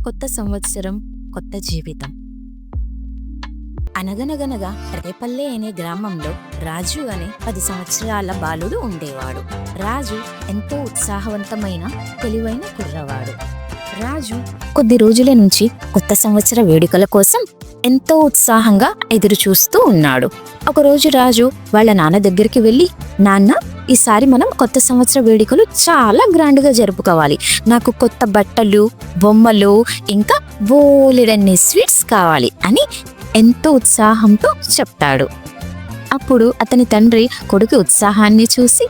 కొత్త సంవత్సరం, కొత్త జీవితం. అనగనగనగా రేపల్లె అనే గ్రామంలో రాజు అనే 10 సంవత్సరాల బాలుడు ఉండేవాడు. రాజు ఎంతో ఉత్సాహవంతమైన, తెలివైన కుర్రవాడు. రాజు కొద్ది రోజుల నుంచి కొత్త సంవత్సర వేడుకల కోసం ఎంతో ఉత్సాహంగా ఎదురు చూస్తూ ఉన్నాడు. ఒకరోజు రాజు వాళ్ళ నాన్న దగ్గరికి వెళ్ళి, నాన్న, ఈసారి మనం కొత్త సంవత్సర వేడుకలు చాలా గ్రాండ్గా జరుపుకోవాలి. నాకు కొత్త బట్టలు, బొమ్మలు, ఇంకా బోలెడన్ని స్వీట్స్ కావాలి అని ఎంతో ఉత్సాహంతో చెప్తాడు. అప్పుడు అతని తండ్రి కొడుకు ఉత్సాహాన్ని చూసి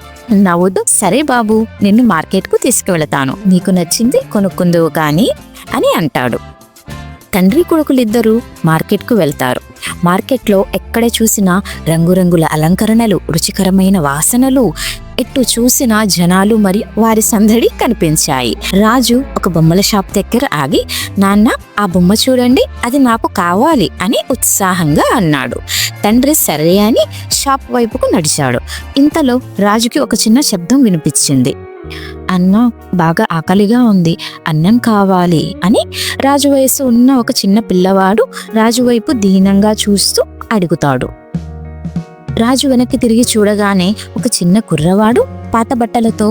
నవ్వుతూ, సరే బాబు, నిన్ను మార్కెట్కు తీసుకువెళతాను, నీకు నచ్చింది కొనుక్కుందువు కానీ అని అంటాడు. తండ్రి కొడుకులిద్దరూ మార్కెట్కు వెళ్తారు. మార్కెట్లో ఎక్కడ చూసినా రంగురంగుల అలంకరణలు, రుచికరమైన వాసనలు, ఎటు చూసినా జనాలు మరియు వారి సందడి కనిపించాయి. రాజు ఒక బొమ్మల షాప్ దగ్గర ఆగి, నాన్న, ఆ బొమ్మ చూడండి, అది నాకు కావాలి అని ఉత్సాహంగా అన్నాడు. తండ్రి సరే అని షాప్ వైపుకు నడిచాడు. ఇంతలో రాజుకి ఒక చిన్న శబ్దం వినిపించింది. అన్న, బాగా ఆకలిగా ఉంది, అన్నం కావాలి అని రాజు వయసు ఉన్న ఒక చిన్న పిల్లవాడు రాజు వైపు దీనంగా చూస్తూ అడుగుతాడు. రాజు వెనక్కి తిరిగి చూడగానే ఒక చిన్న కుర్రవాడు పాత బట్టలతో,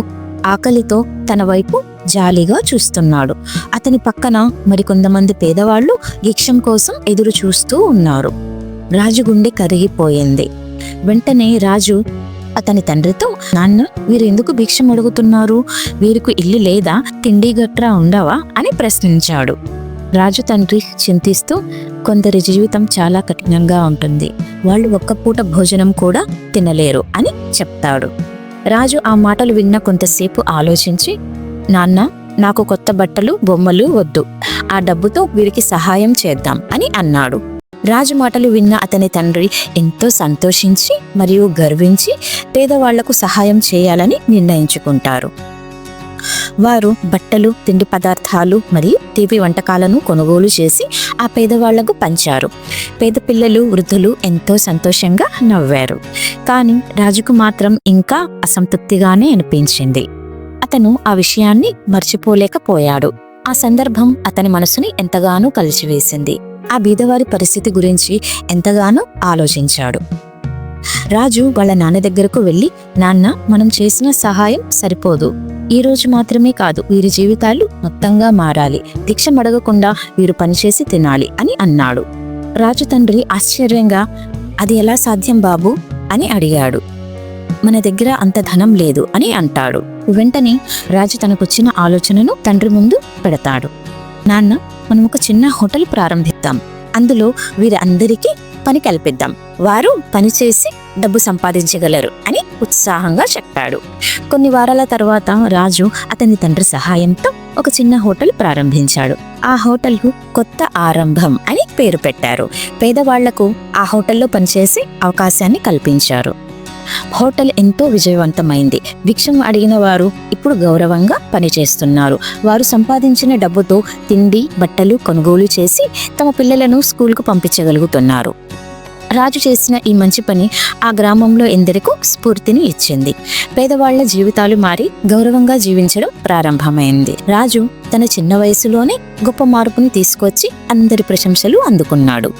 ఆకలితో తన వైపు జాలిగా చూస్తున్నాడు. అతని పక్కన మరికొంతమంది పేదవాళ్ళు భిక్షం కోసం ఎదురు చూస్తూ ఉన్నారు. రాజు గుండె కరిగిపోయింది. వెంటనే రాజు అతని తండ్రితో, నాన్న, వీరు ఎందుకు భిక్షం అడుగుతున్నారు? వీరికి ఇల్లు లేదా, తిండి గట్రా ఉండవా అని ప్రశ్నించాడు. రాజు తండ్రి చింతిస్తూ, కొందరి జీవితం చాలా కఠినంగా ఉంటుంది, వాళ్ళు ఒక్క పూట భోజనం కూడా తినలేరు అని చెప్తాడు. రాజు ఆ మాటలు విన్న కొంతసేపు ఆలోచించి, నాన్న, నాకు కొత్త బట్టలు, బొమ్మలు వద్దు, ఆ డబ్బుతో వీరికి సహాయం చేద్దాం అని అన్నాడు. రాజు మాటలు విన్న అతని తండ్రి ఎంతో సంతోషించి మరియు గర్వించి పేదవాళ్లకు సహాయం చేయాలని నిర్ణయించుకుంటారు. వారు బట్టలు, తిండి పదార్థాలు మరియు తీపి వంటకాలను కొనుగోలు చేసి ఆ పేదవాళ్లకు పంచారు. పేద పిల్లలు, వృద్ధులు ఎంతో సంతోషంగా నవ్వారు. కానీ రాజుకు మాత్రం ఇంకా అసంతృప్తిగానే అనిపించింది. అతను ఆ విషయాన్ని మర్చిపోలేకపోయాడు. ఆ సందర్భం అతని మనసుని ఎంతగానో కలిచివేసింది. ఆ బీదవారి పరిస్థితి గురించి ఎంతగానో ఆలోచించాడు. రాజు వాళ్ళ నాన్న దగ్గరకు వెళ్ళి, నాన్న, మనం చేసిన సహాయం సరిపోదు, ఈ రోజు మాత్రమే కాదు, వీరి జీవితాలు మొత్తంగా మారాలి, భిక్షం అడగకుండా వీరు పనిచేసి తినాలి అని అన్నాడు. రాజు తండ్రి ఆశ్చర్యంగా, అది ఎలా సాధ్యం బాబు అని అడిగాడు. మన దగ్గర అంత ధనం లేదు అని అంటాడు. వెంటనే రాజు తనకొచ్చిన ఆలోచనను తండ్రి ముందు పెడతాడు. నాన్న, మనం ఒక చిన్న హోటల్ ప్రారంభిద్దాం, అందులో వీరి అందరికీ పని కల్పిద్దాం, వారు పనిచేసి డబ్బు సంపాదించగలరు అని ఉత్సాహంగా చెప్పాడు. కొన్ని వారాల తర్వాత రాజు అతని తండ్రి సహాయంతో ఒక చిన్న హోటల్ ప్రారంభించాడు. ఆ హోటల్కు కొత్త ఆరంభం అని పేరు పెట్టారు. పేదవాళ్లకు ఆ హోటల్లో పనిచేసే అవకాశాన్ని కల్పించారు. హోటల్ ఎంతో విజయవంతమైంది. భిక్షం అడిగిన వారు ఇప్పుడు గౌరవంగా పనిచేస్తున్నారు. వారు సంపాదించిన డబ్బుతో తిండి, బట్టలు కొనుగోలు చేసి తమ పిల్లలను స్కూల్కు పంపించగలుగుతున్నారు. రాజు చేసిన ఈ మంచి పని ఆ గ్రామంలో ఎందరికో స్ఫూర్తిని ఇచ్చింది. పేదవాళ్ల జీవితాలు మారి గౌరవంగా జీవించడం ప్రారంభమైంది. రాజు తన చిన్న వయసులోనే గొప్ప మార్పుని తీసుకొచ్చి అందరి ప్రశంసలు అందుకున్నాడు.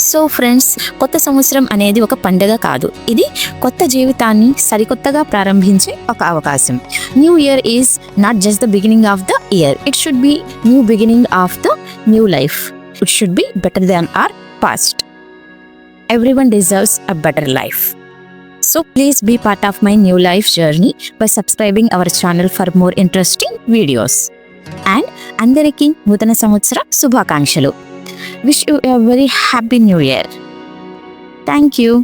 సో ఫ్రెండ్స్, కొత్త సంవత్సరం అనేది ఒక పండుగ కాదు, ఇది కొత్త జీవితాన్ని సరికొత్తగా ప్రారంభించే ఒక అవకాశం. New year is not just the beginning of the year, it should be new beginning of the new life. It should be better than our past. Everyone deserves a better life. So please be part of my new life journey by subscribing our channel for more interesting videos. And అందరికీ నూతన సంవత్సర శుభాకాంక్షలు. Wish you a very happy new year. Thank you.